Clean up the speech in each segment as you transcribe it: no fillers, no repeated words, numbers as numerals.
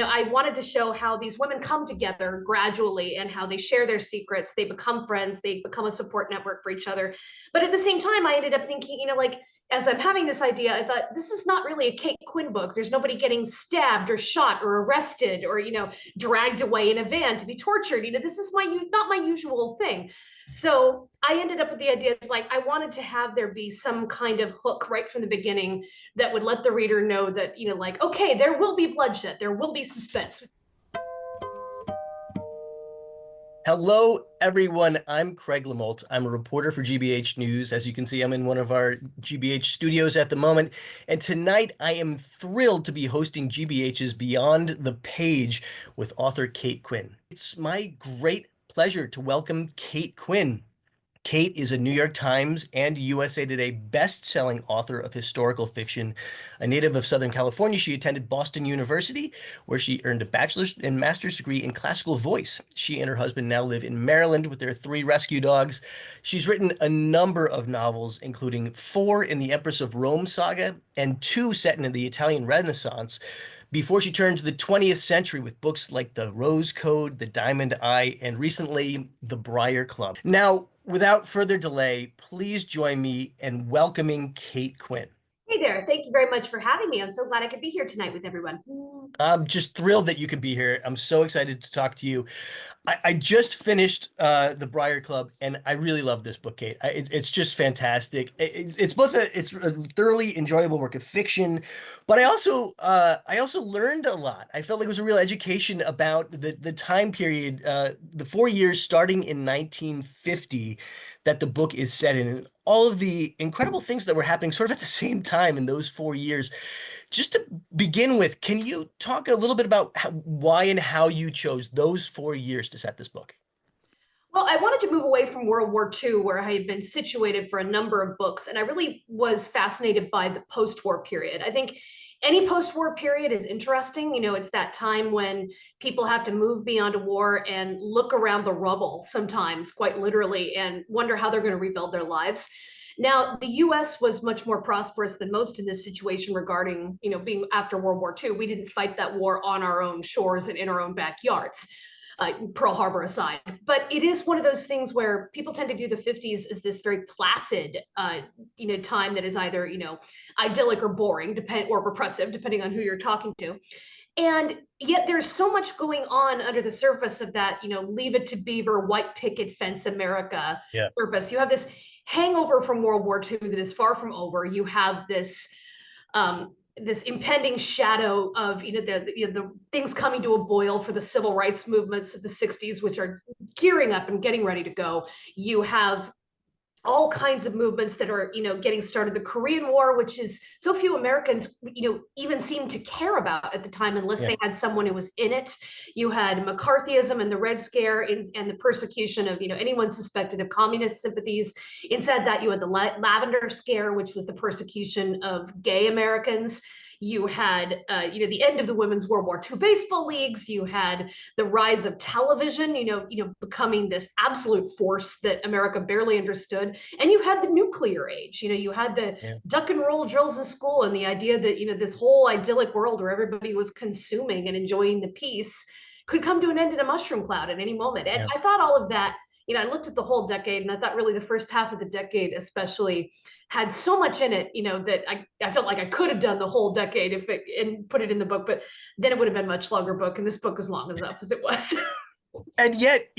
I wanted to show how these women come together gradually and how they share their secrets. They become friends, they become a support network for each other. But at the same time, I ended up thinking, like, as I'm having this idea, I thought this is not really a Kate Quinn book. There's nobody getting stabbed or shot or arrested or, dragged away in a van to be tortured. This is not my usual thing. So I ended up with the idea of, like, I wanted to have there be some kind of hook right from the beginning that would let the reader know that, like, okay, there will be bloodshed, there will be suspense. Hello, everyone. I'm Craig LeMoult. I'm a reporter for GBH News. As you can see, I'm in one of our GBH studios at the moment. And tonight, I am thrilled to be hosting GBH's Beyond the Page with author Kate Quinn. It's my great pleasure to welcome Kate Quinn. Kate is a New York Times and USA Today best-selling author of historical fiction. A native of Southern California, she attended Boston University, where she earned a bachelor's and master's degree in classical voice. She and her husband now live in Maryland with their 3 rescue dogs. She's written a number of novels, including 4 in the Empress of Rome Saga and 2 set in the Italian Renaissance, before she turned to the 20th century with books like The Rose Code, The Diamond Eye, and recently, The Briar Club. Now, without further delay, please join me in welcoming Kate Quinn. Hey there, thank you very much for having me. I'm so glad I could be here tonight with everyone. I'm just thrilled that you could be here. I'm so excited to talk to you. I just finished The Briar Club, and I really love this book, Kate. It's just fantastic. It's a thoroughly enjoyable work of fiction, but I also learned a lot. I felt like it was a real education about the time period, the 4 years starting in 1950 that the book is set in, and all of the incredible things that were happening sort of at the same time in those 4 years. Just to begin with, can you talk a little bit about why and how you chose those 4 years to set this book? Well, I wanted to move away from World War II, where I had been situated for a number of books, and I really was fascinated by the post-war period. I think any post-war period is interesting. It's that time when people have to move beyond a war and look around the rubble sometimes, quite literally, and wonder how they're going to rebuild their lives. Now, the US was much more prosperous than most in this situation regarding, being after World War II. We didn't fight that war on our own shores and in our own backyards, Pearl Harbor aside. But it is one of those things where people tend to view the 50s as this very placid, time that is either, idyllic or boring, or repressive, depending on who you're talking to. And yet there's so much going on under the surface of that, leave it to Beaver, white picket fence America Yeah. surface. You have this hangover from World War II that is far from over. You have this impending shadow of the things coming to a boil for the civil rights movements of the 60s, which are gearing up and getting ready to go. You have all kinds of movements that are getting started. The Korean War, which is so few Americans even seem to care about at the time unless Yeah. they had someone who was in it. You had McCarthyism and the Red Scare, and the persecution of anyone suspected of communist sympathies. Inside that, you had the Lavender Scare, which was the persecution of gay Americans. You had the end of the women's World War II baseball leagues. You had the rise of television, becoming this absolute force that America barely understood. And you had the nuclear age. You had the Yeah. duck and roll drills in school, and the idea that this whole idyllic world where everybody was consuming and enjoying the peace could come to an end in a mushroom cloud at any moment. And Yeah. I thought all of that, I looked at the whole decade, and I thought really the first half of the decade especially had so much in it, that I felt like I could have done the whole decade and put it in the book, but then it would have been a much longer book, and this book was long enough as it was. And yet,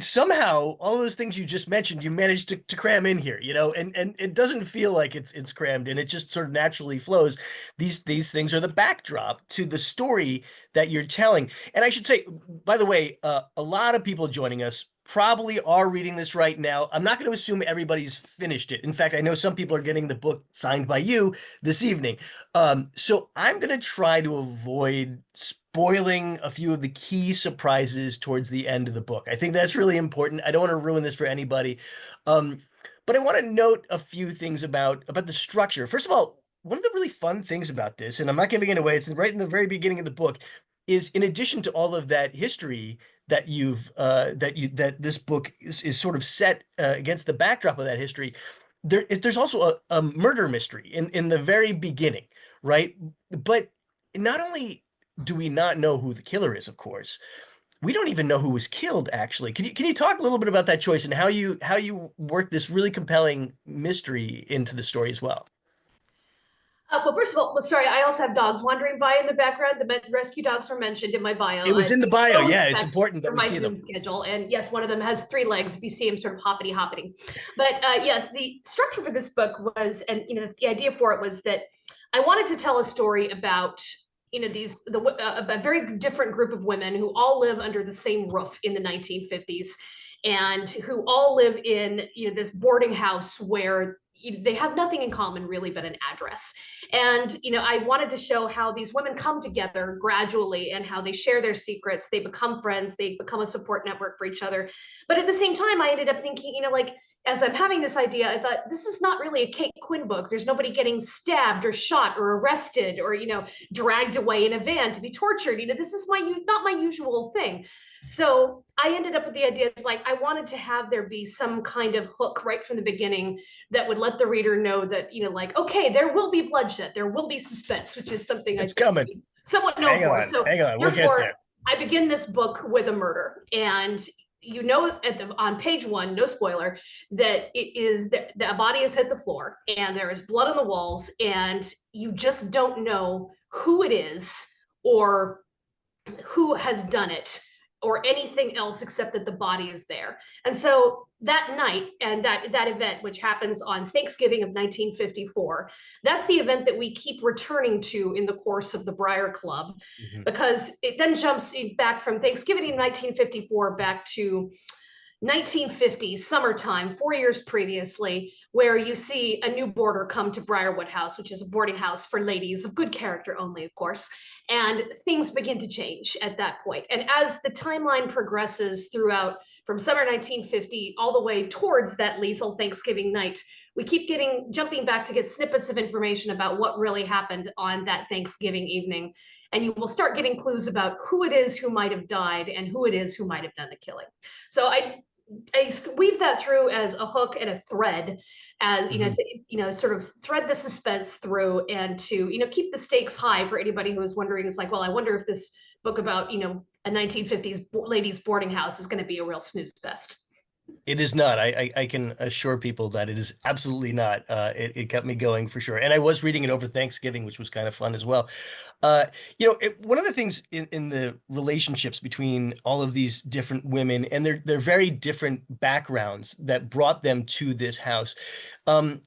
somehow, all those things you just mentioned, you managed to cram in here, and it doesn't feel like it's crammed in. It just sort of naturally flows. These things are the backdrop to the story that you're telling. And I should say, by the way, a lot of people joining us probably are reading this right now. I'm not going to assume everybody's finished it. In fact, I know some people are getting the book signed by you this evening. So I'm going to try to avoid spoiling a few of the key surprises towards the end of the book. I think that's really important. I don't want to ruin this for anybody. Um, but I want to note a few things about the structure. First of all, one of the really fun things about this, and I'm not giving it away, it's right in the very beginning of the book, is in addition to all of that history that that this book is sort of set against the backdrop of that history, there's also a murder mystery in the very beginning, right? But not only do we not know who the killer is, of course. We don't even know who was killed, actually. Can you talk a little bit about that choice and how you work this really compelling mystery into the story as well? Well, first of all, well, sorry, I also have dogs wandering by in the background. The rescue dogs were mentioned in my bio. It was I in the bio. so Yeah, it's respect important that for we my see Zoom them. schedule. And yes, one of them has three legs. If you see him sort of hoppity hoppiting. But yes, the structure for this book was, and the idea for it was that I wanted to tell a story about a very different group of women who all live under the same roof in the 1950s, and who all live in this boarding house where they have nothing in common really but an address. And I wanted to show how these women come together gradually and how they share their secrets, they become friends, they become a support network for each other. But at the same time, I ended up thinking, like, as I'm having this idea, I thought, this is not really a Kate Quinn book. There's nobody getting stabbed or shot or arrested or dragged away in a van to be tortured. This is not my usual thing. So I ended up with the idea of, like, I wanted to have there be some kind of hook right from the beginning that would let the reader know that, like, okay, there will be bloodshed, there will be suspense, which is something It's I've been coming. somewhat known Hang for. on, So hang on. We'll get therefore, there. I begin this book with a murder, and on page one, no spoiler, that the body has hit the floor and there is blood on the walls, and you just don't know who it is or who has done it or anything else except that the body is there. And so that night and that event, which happens on Thanksgiving of 1954, that's the event that we keep returning to in the course of the Briar Club, Mhm. because it then jumps back from Thanksgiving in 1954 back to 1950, summertime, 4 years previously, where you see a new boarder come to Briarwood House, which is a boarding house for ladies of good character only, of course. And things begin to change at that point. And as the timeline progresses throughout from summer 1950 all the way towards that lethal Thanksgiving night, we keep jumping back to get snippets of information about what really happened on that Thanksgiving evening. And you will start getting clues about who it is who might have died and who it is who might have done the killing. So I weave that through as a hook and a thread, as Mhm. to sort of thread the suspense through, and to keep the stakes high for anybody who is wondering. It's like, well, I wonder if this book about a 1950s ladies boarding house is going to be a real snooze fest. It is not. I can assure people that it is absolutely not. It kept me going for sure. And I was reading it over Thanksgiving, which was kind of fun as well. Uh, one of the things in the relationships between all of these different women and their very different backgrounds that brought them to this house, um,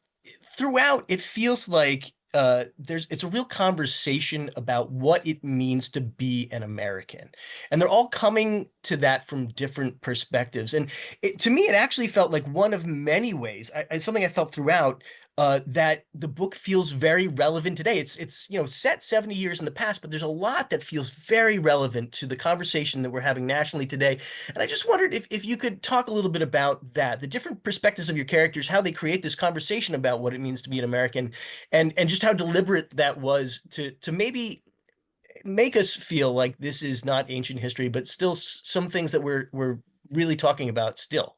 throughout, it feels like it's a real conversation about what it means to be an American. And they're all coming to that from different perspectives. And to me, it actually felt like one of many ways, something I felt throughout, that the book feels very relevant today. It's set 70 years in the past, but there's a lot that feels very relevant to the conversation that we're having nationally today. And I just wondered if you could talk a little bit about that, the different perspectives of your characters, how they create this conversation about what it means to be an American, and just how deliberate that was to maybe make us feel like this is not ancient history, but still some things that we're really talking about still.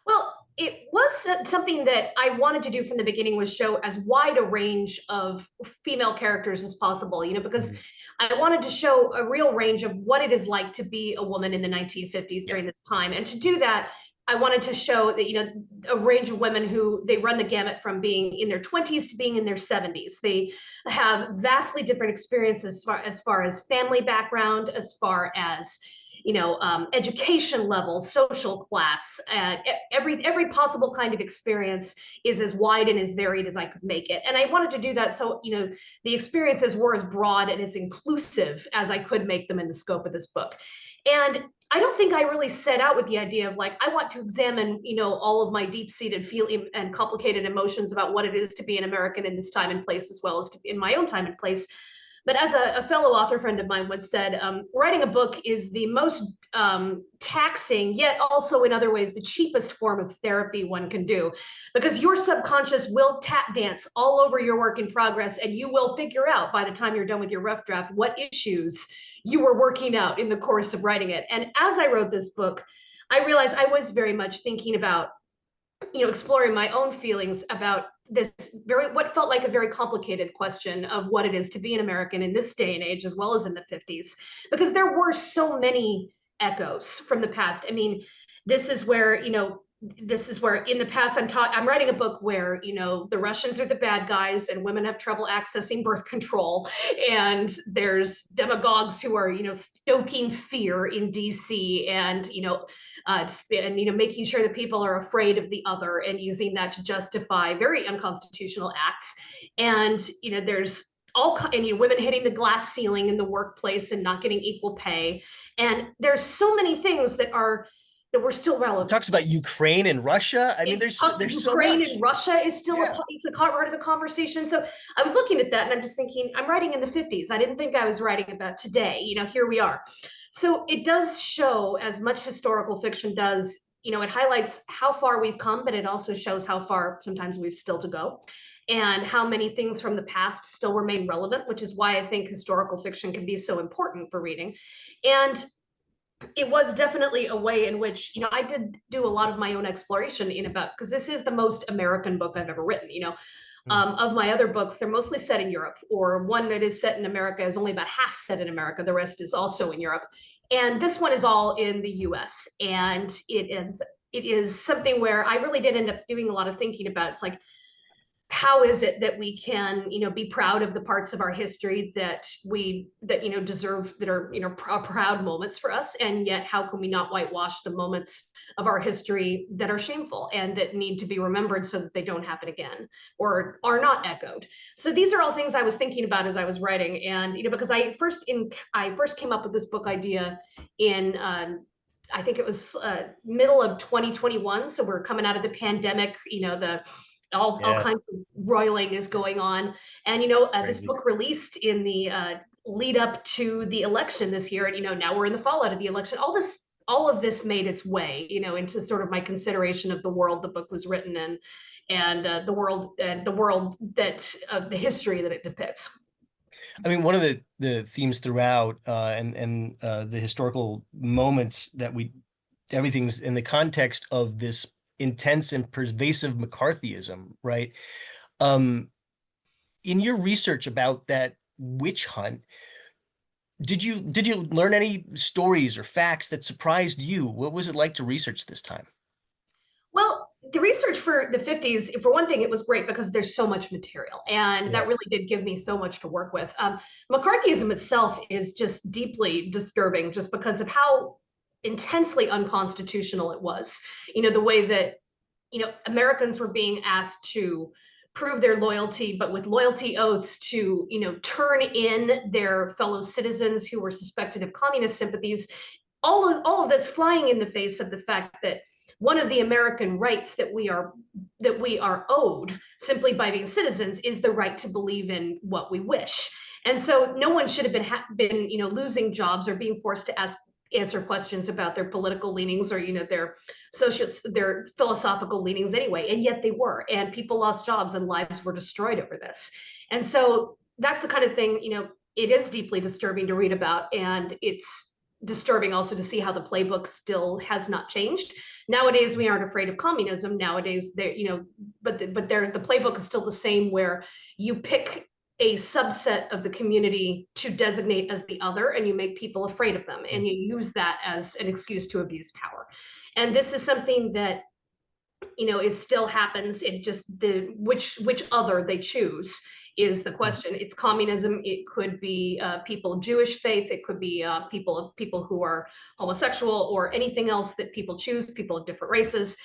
Well, it was something that I wanted to do from the beginning, was show as wide a range of female characters as possible, because Mhm. I wanted to show a real range of what it is like to be a woman in the 1950s Yeah. during this time. And to do that, I wanted to show that, a range of women who they run the gamut from being in their 20s to being in their 70s. They have vastly different experiences as far as family background, as far as education level, social class, every possible kind of experience is as wide and as varied as I could make it. And I wanted to do that so the experiences were as broad and as inclusive as I could make them in the scope of this book. And I don't think I really set out with the idea of, like, I want to examine all of my deep-seated feeling and complicated emotions about what it is to be an American in this time and place, as well as in my own time and place. But as a fellow author friend of mine once said, writing a book is the most taxing, yet also in other ways the cheapest form of therapy one can do, because your subconscious will tap dance all over your work in progress, and you will figure out by the time you're done with your rough draft what issues you were working out in the course of writing it. And as I wrote this book, I realized I was very much thinking about exploring my own feelings about this what felt like a very complicated question of what it is to be an American in this day and age, as well as in the 50s, because there were so many echoes from the past. I mean, this is where, this is where in the past I'm writing a book where, the Russians are the bad guys and women have trouble accessing birth control. And there's demagogues who are, stoking fear in DC and, making sure that people are afraid of the other and using that to justify very unconstitutional acts. And, there's women hitting the glass ceiling in the workplace and not getting equal pay. And there's so many things that were still relevant. It talks about Ukraine and Russia. I mean, there's so Ukraine much. And Russia is still it's a part of the conversation. So I was looking at that and I'm just thinking, I'm writing in the 50s. I didn't think I was writing about today. Here we are. So it does show, as much historical fiction does, it highlights how far we've come, but it also shows how far sometimes we've still to go, and how many things from the past still remain relevant, which is why I think historical fiction can be so important for reading. And it was definitely a way in which, I did do a lot of my own exploration because this is the most American book I've ever written. Of my other books, they're mostly set in Europe, or one that is set in America is only about half set in America. The rest is also in Europe. And this one is all in the US. And it is something where I really did end up doing a lot of thinking about. It's like, how is it that we can, be proud of the parts of our history that deserve, that are, proud moments for us, and yet how can we not whitewash the moments of our history that are shameful and that need to be remembered so that they don't happen again or are not echoed. So these are all things I was thinking about as I was writing, and because I first came up with this book idea in I think it was middle of 2021. So we're coming out of the pandemic, all kinds of roiling is going on. And, this book released in the lead up to the election this year. And, now we're in the fallout of the election. All of this made its way, into sort of my consideration of the world the book was written in, and the world that the history that it depicts. I mean, one of the themes throughout and the historical moments that everything's in the context of this intense and pervasive McCarthyism, right? In your research about that witch hunt, did you learn any stories or facts that surprised you? What was it like to research this time? Well, the research for the 50s, for one thing, it was great because there's so much material, and that really did give me so much to work with. McCarthyism itself is just deeply disturbing, just because of how intensely unconstitutional it was. The way that, Americans were being asked to prove their loyalty, but with loyalty oaths to, turn in their fellow citizens who were suspected of communist sympathies. All of this flying in the face of the fact that one of the American rights that we are owed simply by being citizens is the right to believe in what we wish. And so no one should have been losing jobs or being forced to answer questions about their political leanings or their philosophical leanings anyway, and yet they were, and people lost jobs and lives were destroyed over this. And so that's the kind of thing, it is deeply disturbing to read about, and it's disturbing also to see how the playbook still has not changed. Nowadays we aren't afraid of communism. Nowadays but the playbook is still the same, where you pick a subset of the community to designate as the other, and you make people afraid of them, and you use that as an excuse to abuse power. And this is something that it still happens. It just which other they choose is the question. It's communism. It could be people of Jewish faith. It could be people who are homosexual, or anything else that people choose, people of different races.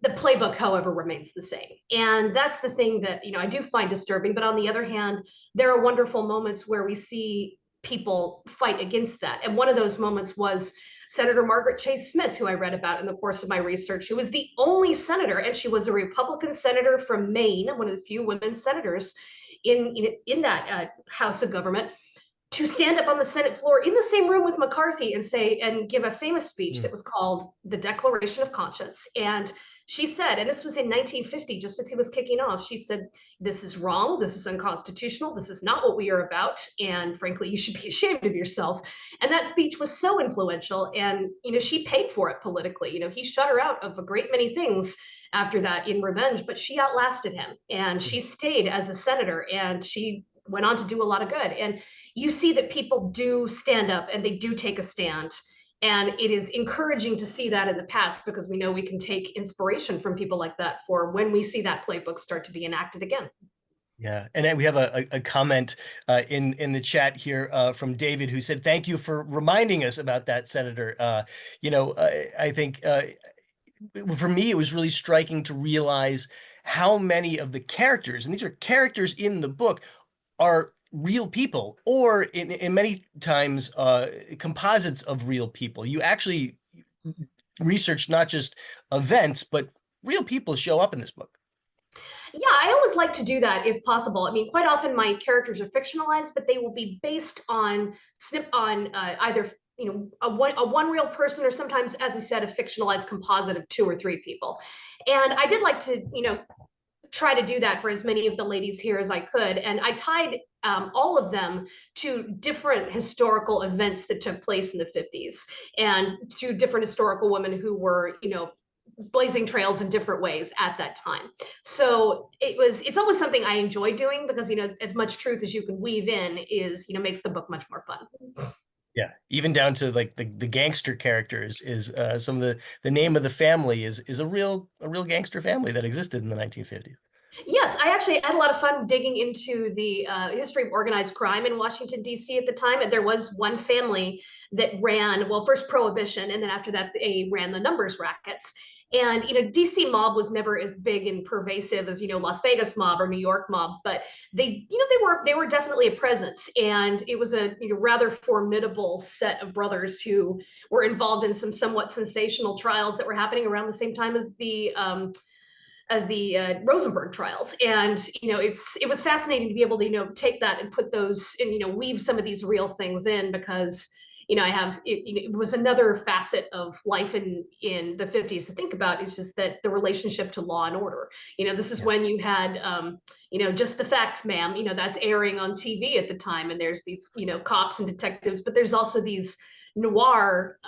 The playbook, however, remains the same. And that's the thing that, I do find disturbing. But on the other hand, there are wonderful moments where we see people fight against that. And one of those moments was Senator Margaret Chase Smith, who I read about in the course of my research, who was the only senator, and she was a Republican senator from Maine, one of the few women senators in that House of Government, to stand up on the Senate floor in the same room with McCarthy and give a famous speech that was called the Declaration of Conscience. And she said, and this was in 1950, just as he was kicking off, she said, "This is wrong, this is unconstitutional, this is not what we are about, and frankly, you should be ashamed of yourself." And that speech was so influential, and she paid for it politically. He shut her out of a great many things after that in revenge, but she outlasted him, and she stayed as a senator, and she went on to do a lot of good. And you see that people do stand up and they do take a stand. And it is encouraging to see that in the past, because we know we can take inspiration from people like that for when we see that playbook start to be enacted again. Yeah, and then we have a comment in the chat here from David, who said, "Thank you for reminding us about that, Senator." I think for me, it was really striking to realize how many of the characters, and these are characters in the book, are real people, or in many times composites of real people. You actually research not just events, but real people show up in this book. Yeah, I always like to do that if possible. I mean, quite often my characters are fictionalized, but they will be based on either a one real person, or sometimes, as I said, a fictionalized composite of 2 or 3 people. And I did like to try to do that for as many of the ladies here as I could. And I tied all of them to different historical events that took place in the 50s, and to different historical women who were, blazing trails in different ways at that time. So it's always something I enjoy doing, because, as much truth as you can weave in is, makes the book much more fun. Yeah, even down to like the gangster characters is some of the name of the family is a real gangster family that existed in the 1950s. Yes, I actually had a lot of fun digging into the history of organized crime in Washington, D.C. at the time. And there was one family that ran, well, first Prohibition, and then after that, they ran the numbers rackets. And, DC mob was never as big and pervasive as, Las Vegas mob or New York mob, but they were definitely a presence. And it was a rather formidable set of brothers who were involved in some somewhat sensational trials that were happening around the same time as the Rosenberg trials. And it was fascinating to be able to take that and put those and weave some of these real things in, because it was another facet of life in the 50s to think about. It's just that the relationship to law and order. This is when you had Just the Facts, Ma'am. That's airing on TV at the time, and there's these cops and detectives, but there's also these noir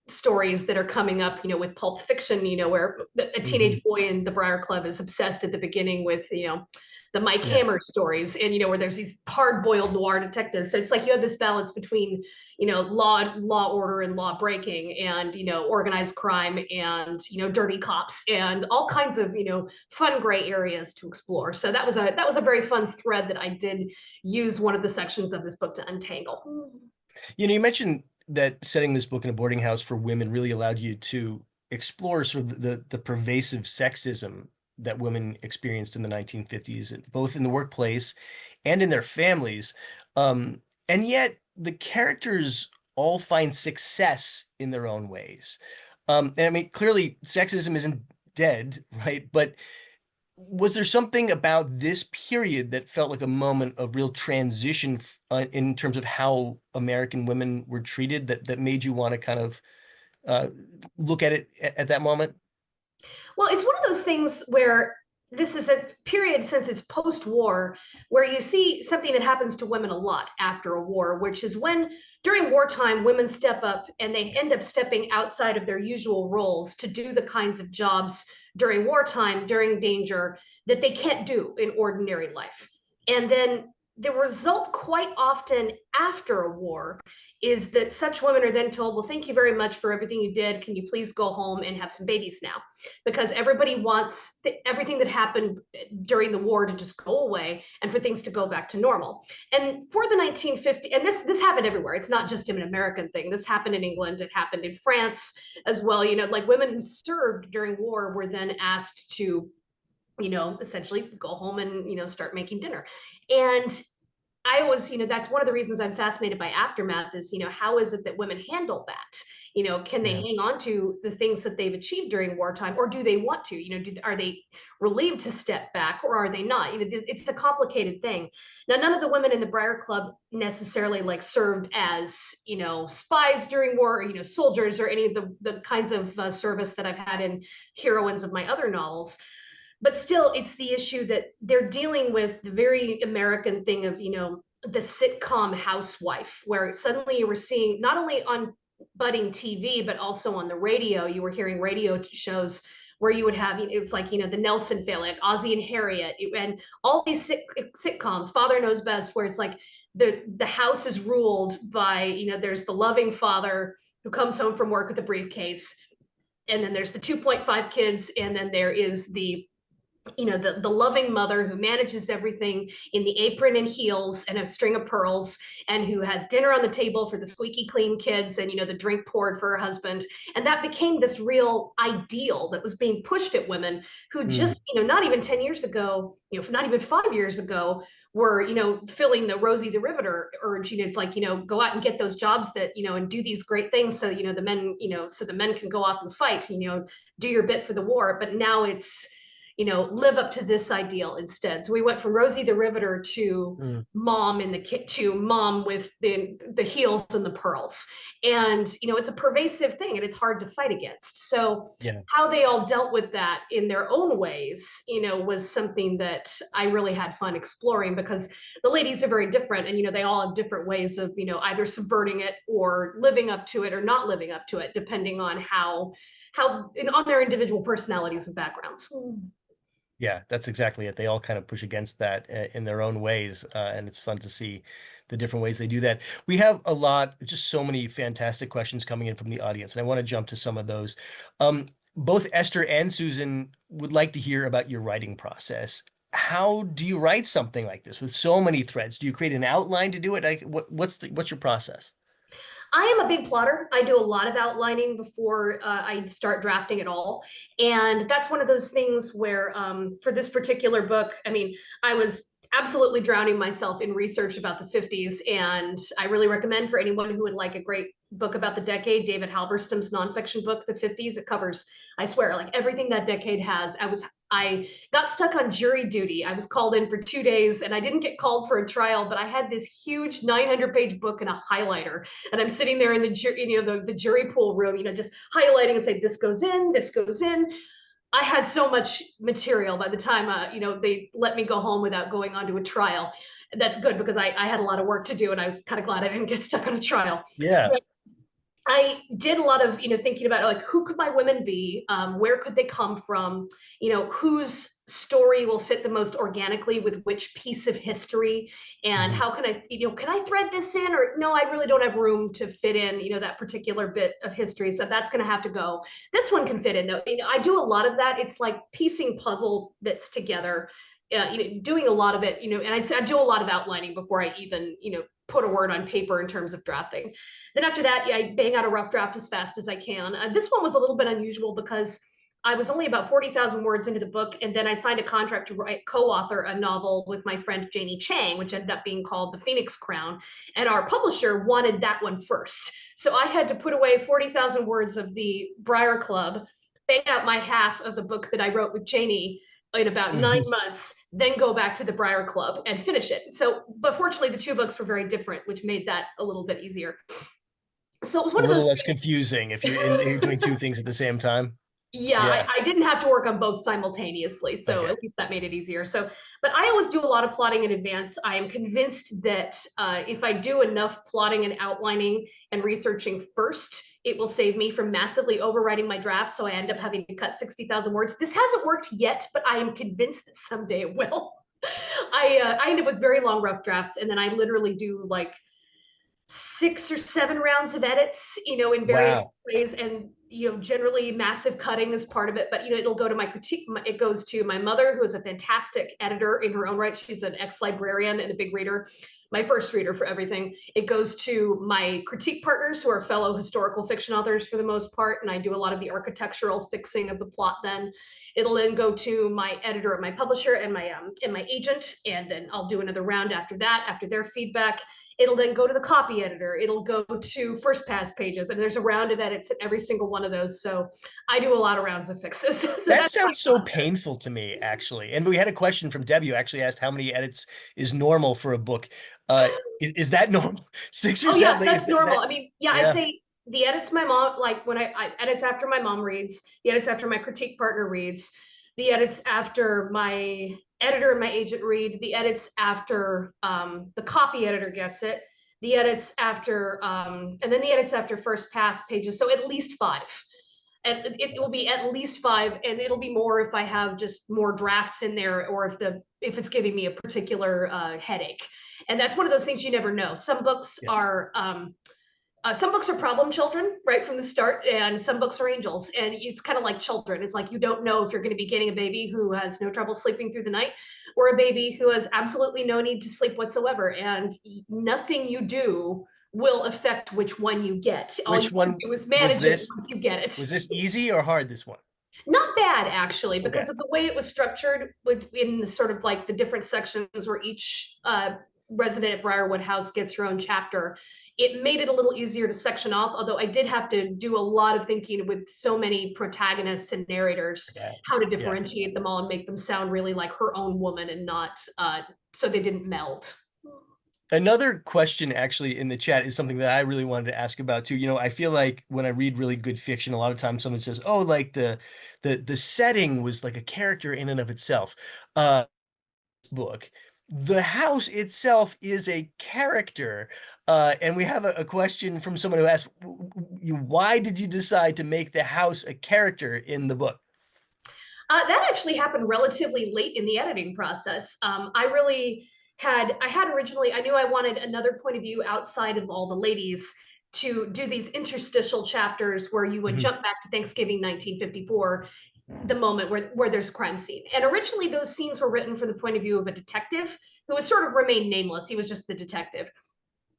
stories that are coming up, with Pulp Fiction, where a teenage boy in the Briar Club is obsessed at the beginning with, the Mike Hammer stories, and, where there's these hard-boiled noir detectives. So it's like you have this balance between, law order and law breaking, and, organized crime, and, dirty cops, and all kinds of, fun gray areas to explore. So that was a very fun thread that I did use one of the sections of this book to untangle. You mentioned that setting this book in a boarding house for women really allowed you to explore sort of the pervasive sexism that women experienced in the 1950s, both in the workplace and in their families. And yet the characters all find success in their own ways. And I mean, clearly sexism isn't dead, right? But was there something about this period that felt like a moment of real transition in terms of how American women were treated, that made you want to kind of uh, look at it at that moment? Well, it's one of those things where this is a period, since it's post-war, where you see something that happens to women a lot after a war, which is when during wartime women step up and they end up stepping outside of their usual roles to do the kinds of jobs during wartime, during danger, that they can't do in ordinary life. And then the result quite often after a war is that such women are then told, well, thank you very much for everything you did. Can you please go home and have some babies now? Because everybody wants everything that happened during the war to just go away, and for things to go back to normal. And for the 1950s, and this happened everywhere. It's not just an American thing. This happened in England. It happened in France as well. Like women who served during war were then asked to essentially go home and start making dinner. And I was, that's one of the reasons I'm fascinated by Aftermath is, how is it that women handle that? Can they hang on to the things that they've achieved during wartime, or do they want to? Are they relieved to step back, or are they not? It's a complicated thing. Now, none of the women in the Briar Club necessarily like served as spies during war, or soldiers, or any of the kinds of service that I've had in heroines of my other novels. But still, it's the issue that they're dealing with the very American thing of the sitcom housewife, where suddenly you were seeing not only on budding TV, but also on the radio. You were hearing radio shows where you would have, it was like, the Nelson family, like Ozzie and Harriet, and all these sitcoms, Father Knows Best, where it's like the house is ruled by, there's the loving father who comes home from work with a briefcase, and then there's the 2.5 kids, and then there is the the loving mother who manages everything in the apron and heels and a string of pearls, and who has dinner on the table for the squeaky clean kids, and the drink poured for her husband. And that became this real ideal that was being pushed at women who just not even 10 years ago, not even 5 years ago, were filling the Rosie the Riveter urge. It's like, go out and get those jobs that and do these great things, so the men so the men can go off and fight, do your bit for the war. But now it's live up to this ideal instead. So we went from Rosie the Riveter to mom in the kit, to mom with the heels and the pearls. And it's a pervasive thing, and it's hard to fight against. So how they all dealt with that in their own ways, was something that I really had fun exploring, because the ladies are very different, and they all have different ways of either subverting it or living up to it or not living up to it, depending on how on their individual personalities and backgrounds. Yeah, that's exactly it. They all kind of push against that in their own ways, and it's fun to see the different ways they do that. We have just so many fantastic questions coming in from the audience, and I want to jump to some of those. Both Esther and Susan would like to hear about your writing process. How do you write something like this with so many threads? Do you create an outline to do it? What's your process? I am a big plotter. I do a lot of outlining before I start drafting at all. And that's one of those things where, for this particular book, I mean, I was absolutely drowning myself in research about the 50s. And I really recommend for anyone who would like a great book about the decade, David Halberstam's nonfiction book, The 50s. It covers, I swear, like everything that decade has. I got stuck on jury duty. I was called in for 2 days, and I didn't get called for a trial, but I had this huge 900-page book and a highlighter, and I'm sitting there in the jury pool room, just highlighting and saying, this goes in, this goes in. I had so much material by the time, they let me go home without going on to a trial. That's good, because I had a lot of work to do, and I was kind of glad I didn't get stuck on a trial. Yeah. But I did a lot of, thinking about like, who could my women be? Where could they come from? Whose story will fit the most organically with which piece of history? And how can I thread this in? Or no, I really don't have room to fit in, that particular bit of history. So that's going to have to go. This one can fit in though. I do a lot of that. It's like piecing puzzle bits together. Doing a lot of it, and I do a lot of outlining before I even, put a word on paper in terms of drafting. Then after that, I bang out a rough draft as fast as I can. This one was a little bit unusual because I was only about 40,000 words into the book, and then I signed a contract to co-author a novel with my friend Janie Chang, which ended up being called The Phoenix Crown, and our publisher wanted that one first. So I had to put away 40,000 words of the Briar Club, bang out my half of the book that I wrote with Janie in about 9 months, then go back to the Briar Club and finish it. So, but fortunately, the two books were very different, which made that a little bit easier. So it was one A of those little less things. confusing if you're doing two things at the same time. Yeah, Yeah. I didn't have to work on both simultaneously, so Okay. at least that made it easier. So, but I always do a lot of plotting in advance. I am convinced that if I do enough plotting and outlining and researching first, it will save me from massively overwriting my draft. So I end up having to cut 60,000 words. This hasn't worked yet, but I am convinced that someday it will. I end up with very long rough drafts, and then I literally do like 6 or 7 rounds of edits, in various Wow. ways, and generally massive cutting is part of it. But it'll go to my critique. It goes to my mother, who is a fantastic editor in her own right. She's an ex-librarian and a big reader, my first reader for everything. It goes to my critique partners, who are fellow historical fiction authors for the most part, and I do a lot of the architectural fixing of the plot. Then it'll then go to my editor at my publisher and my agent, and then I'll do another round after that, after their feedback. It'll then go to the copy editor. It'll go to first pass pages, and there's a round of edits in every single one of those. So I do a lot of rounds of fixes. So That that's my sounds so process. painful to me, actually. And we had a question from Debbie who actually asked how many edits is normal for a book. Is that normal? Six or Oh seven? yeah, Like, is that's normal. that? I mean, yeah, I'd Yeah. say the edits my mom, like when I edits after my mom reads, the edits after my critique partner reads, the edits after my editor and my agent read, the edits after the copy editor gets it, the edits after and then the edits after first pass pages. So at least five. And it will be at least five, and it'll be more if I have just more drafts in there, or if it's giving me a particular headache. And that's one of those things you never know. Yeah. Some books are problem children right from the start, and some books are angels. And it's kind of like children. It's like you don't know if you're going to be getting a baby who has no trouble sleeping through the night, or a baby who has absolutely no need to sleep whatsoever. And nothing you do will affect which one you get. All you Which can one do is was manage it this? once you get it. Was this easy or hard, this one? Not bad, actually, Okay. because of the way it was structured in the sort of like the different sections where each resident at Briarwood House gets her own chapter. It made it a little easier to section off, although I did have to do a lot of thinking with so many protagonists and narrators, Yeah. how to Yeah. differentiate them all and make them sound really like her own woman and not so they didn't meld. Another question actually in the chat is something that I really wanted to ask about too. I feel like when I read really good fiction, a lot of times someone says, "Oh, like the setting was like a character in and of itself." Book, the house itself is a character. And we have a question from someone who asked, why did you decide to make the house a character in the book? That actually happened relatively late in the editing process. I had originally, I knew I wanted another point of view outside of all the ladies to do these interstitial chapters where you would Mhm. jump back to Thanksgiving 1954, the moment where there's a crime scene. And originally those scenes were written from the point of view of a detective who was sort of remained nameless. He was just the detective.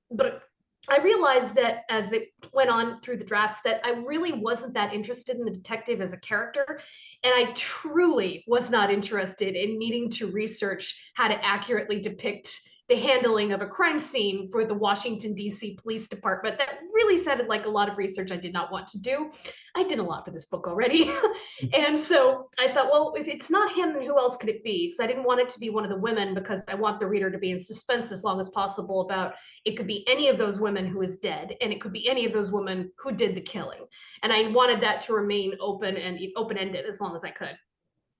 But I realized that as they went on through the drafts, that I really wasn't that interested in the detective as a character. And I truly was not interested in needing to research how to accurately depict the handling of a crime scene for the Washington, D.C. Police Department. That really sounded like a lot of research I did not want to do. I did a lot for this book already. And so I thought, well, if it's not him, then who else could it be? Because I didn't want it to be one of the women, because I want the reader to be in suspense as long as possible about it could be any of those women who is dead, and it could be any of those women who did the killing. And I wanted that to remain open and open-ended as long as I could.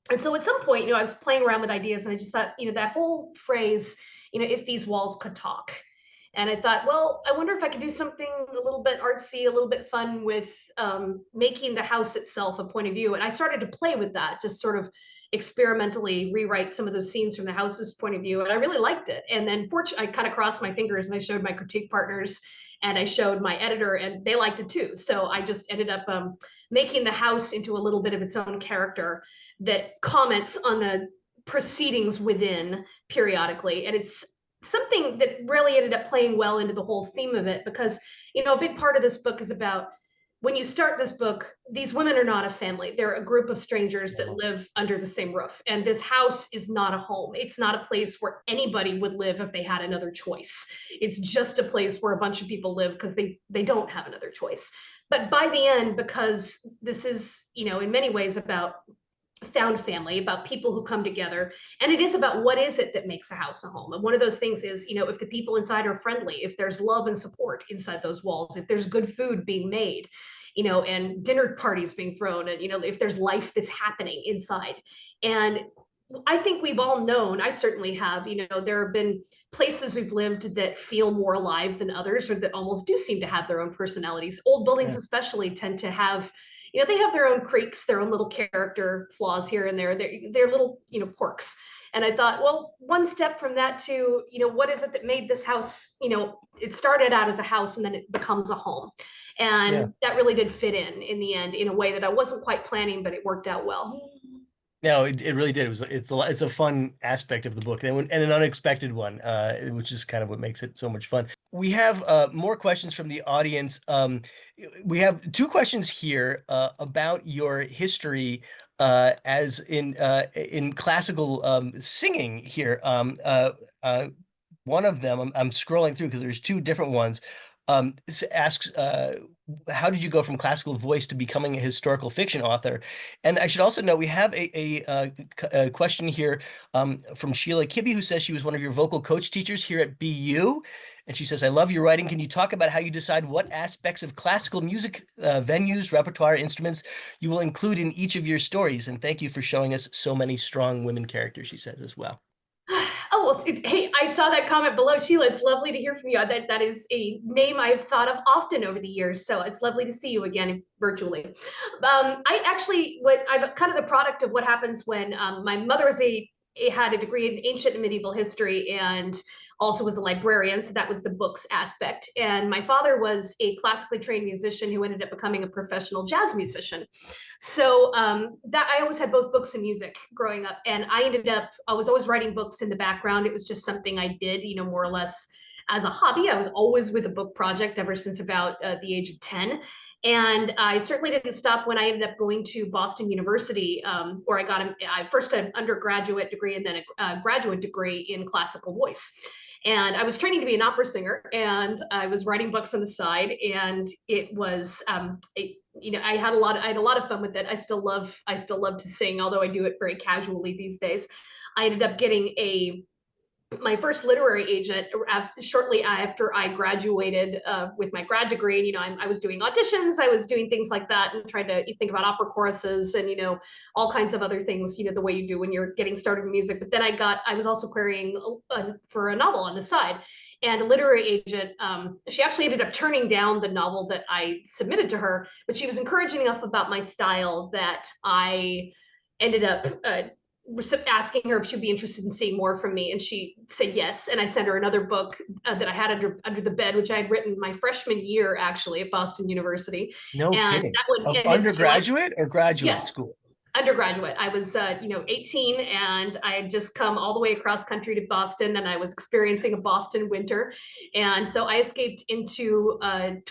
And so at some point, I was playing around with ideas, and I just thought, that whole phrase, if these walls could talk. And I thought, well, I wonder if I could do something a little bit artsy, a little bit fun with making the house itself a point of view. And I started to play with that, just sort of experimentally rewrite some of those scenes from the house's point of view. And I really liked it. And then I kind of crossed my fingers and I showed my critique partners and I showed my editor, and they liked it too. So I just ended up making the house into a little bit of its own character that comments on the proceedings within periodically. And it's something that really ended up playing well into the whole theme of it, because a big part of this book is about, when you start this book, these women are not a family. They're a group of strangers that live under the same roof. And this house is not a home. It's not a place where anybody would live if they had another choice. It's just a place where a bunch of people live because they don't have another choice. But by the end, because this is, in many ways about found family, about people who come together, and it is about what is it that makes a house a home. And one of those things is, if the people inside are friendly, if there's love and support inside those walls, if there's good food being made, and dinner parties being thrown, and if there's life that's happening inside. And I think we've all known, I certainly have, there have been places we've lived that feel more alive than others, or that almost do seem to have their own personalities. Old buildings Yeah. especially tend to have, they have their own creaks, their own little character flaws here and there. They're little, quirks. And I thought, well, one step from that to, what is it that made this house, it started out as a house and then it becomes a home. Yeah. And that really did fit in the end, in a way that I wasn't quite planning, but it worked out well. No, it really did. It's a fun aspect of the book, and an unexpected one, which is kind of what makes it so much fun. We have more questions from the audience. We have two questions here about your history as in classical singing here. one of them, I'm scrolling through because there's two different ones. Asks, how did you go from classical voice to becoming a historical fiction author? And I should also note we have a question here from Sheila Kibbe, who says she was one of your vocal coach teachers here at BU. And she says, I love your writing. Can you talk about how you decide what aspects of classical music, venues, repertoire, instruments you will include in each of your stories? And thank you for showing us so many strong women characters, she says as well. Oh, well, hey, I saw that comment below, Sheila. It's lovely to hear from you. That is a name I've thought of often over the years. So it's lovely to see you again virtually. I actually, I'm kind of the product of what happens when my mother had a degree in ancient and medieval history and also was a librarian. So that was the books aspect. And my father was a classically trained musician who ended up becoming a professional jazz musician. So that I always had both books and music growing up, and I was always writing books in the background. It was just something I did, more or less as a hobby. I was always with a book project ever since about the age of 10. And I certainly didn't stop when I ended up going to Boston University, where I first an undergraduate degree and then a graduate degree in classical voice. And I was training to be an opera singer, and I was writing books on the side, and it was I had a lot of fun with it. I still love to sing, although I do it very casually these days. I ended up getting my first literary agent shortly after I graduated with my grad degree. I was doing auditions, I was doing things like that, and trying to think about opera choruses and all kinds of other things. The way you do when you're getting started in music. But then I was also querying for a novel on the side, and a literary agent. She actually ended up turning down the novel that I submitted to her, but she was encouraging enough about my style that I ended up asking her if she'd be interested in seeing more from me, and she said yes. And I sent her another book that I had under the bed, which I had written my freshman year actually at Boston University. No And kidding. that one, Of and it came out, undergraduate or graduate yes, school? undergraduate. I was 18, and I had just come all the way across country to Boston, and I was experiencing a Boston winter. And so I escaped into I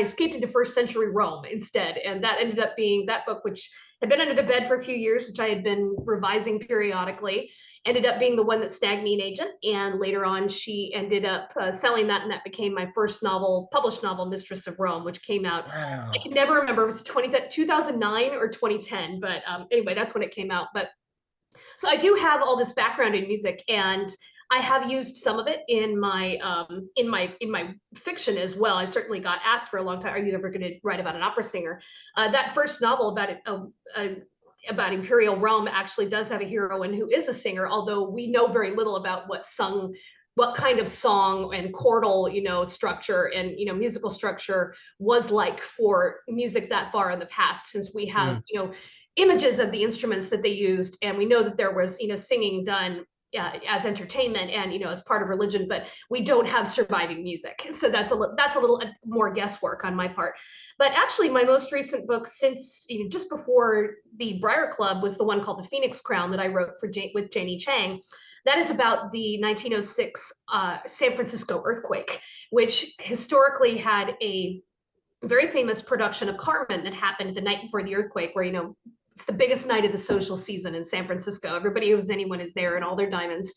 escaped into first century Rome instead. And that ended up being that book, which had been under the bed for a few years, which I had been revising periodically, ended up being the one that snagged me an agent. And later on, she ended up selling that, and that became my first novel, published novel, Mistress of Rome, which came out, I Wow. can never remember, it was 2009 or 2010. But anyway, that's when it came out. But so I do have all this background in music, and I have used some of it in my fiction as well. I certainly got asked for a long time, "Are you ever going to write about an opera singer?" That first novel about Imperial Rome actually does have a heroine who is a singer, although we know very little about what kind of song and chordal, structure and musical structure was like for music that far in the past, since we have images of the instruments that they used, and we know that there was singing done as entertainment and as part of religion, but we don't have surviving music, so that's a little more guesswork on my part. But actually, my most recent book since just before the Briar Club was the one called The Phoenix Crown that I wrote with Janie Chang. That is about the 1906 San Francisco earthquake, which historically had a very famous production of Carmen that happened the night before the earthquake, where it's the biggest night of the social season in San Francisco. Everybody who's anyone is there, and all their diamonds.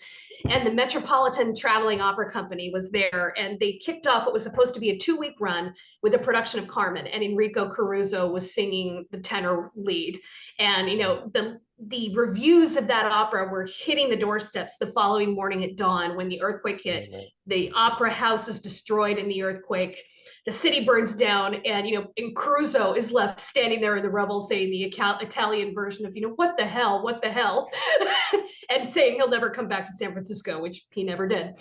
And the Metropolitan Traveling Opera Company was there, and they kicked off what was supposed to be a 2-week run with a production of Carmen, and Enrico Caruso was singing the tenor lead. And the reviews of that opera were hitting the doorsteps the following morning at dawn when the earthquake hit. The opera house is destroyed in the earthquake. The city burns down, and Crusoe is left standing there in the rubble saying the Italian version of, what the hell, and saying he'll never come back to San Francisco, which he never did.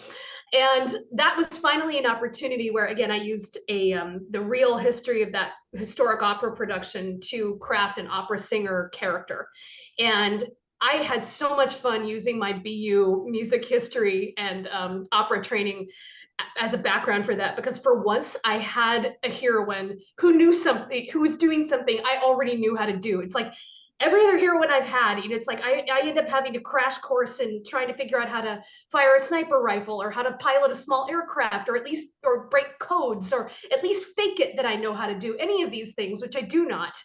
And that was finally an opportunity where, again, I used the real history of that historic opera production to craft an opera singer character. And I had so much fun using my BU music history and opera training as a background for that, because for once I had a heroine who knew something, who was doing something I already knew how to do. It's like every other heroine I've had, it's like I end up having to crash course and trying to figure out how to fire a sniper rifle, or how to pilot a small aircraft, or break codes, or at least fake it that I know how to do any of these things, which I do not.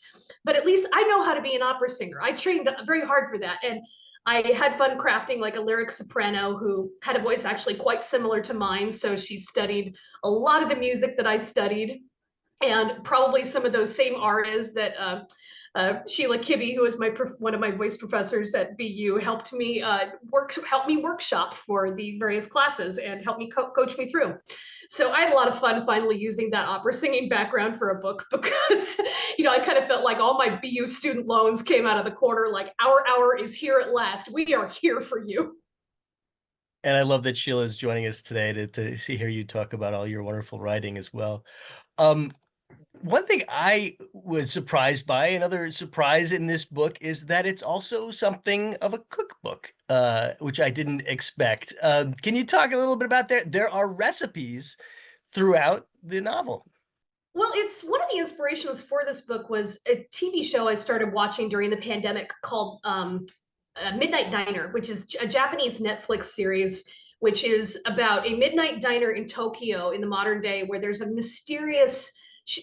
But at least I know how to be an opera singer. I trained very hard for that. And I had fun crafting like a lyric soprano who had a voice actually quite similar to mine. So she studied a lot of the music that I studied, and probably some of those same arias that Sheila Kibbe, who is one of my voice professors at BU, helped me workshop for the various classes and helped me coach me through. So I had a lot of fun finally using that opera singing background for a book because, I kind of felt like all my BU student loans came out of the corner, like our hour is here at last. We are here for you. And I love that Sheila is joining us today to hear you talk about all your wonderful writing as well. Um, One thing I was surprised by, another surprise in this book, is that it's also something of a cookbook, which I didn't expect. Can you talk a little bit about that? There are recipes throughout the novel. Well, it's one of the inspirations for this book was a TV show I started watching during the pandemic called Midnight Diner, which is a Japanese Netflix series, which is about a midnight diner in Tokyo in the modern day, where there's a mysterious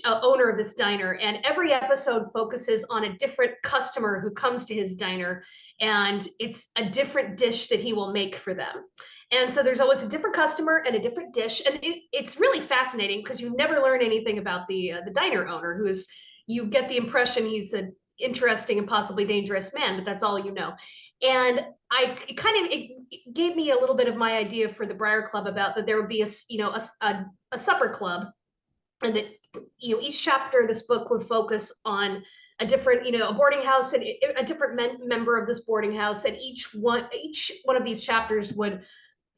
owner of this diner, and every episode focuses on a different customer who comes to his diner, and it's a different dish that he will make for them. And so there's always a different customer and a different dish, and it's really fascinating because you never learn anything about the diner owner, who is, you get the impression he's an interesting and possibly dangerous man, but that's all you know. And it gave me a little bit of my idea for the Briar Club, about that there would be a supper club, and that each chapter of this book would focus on a different, a boarding house and a different member of this boarding house, and each one of these chapters would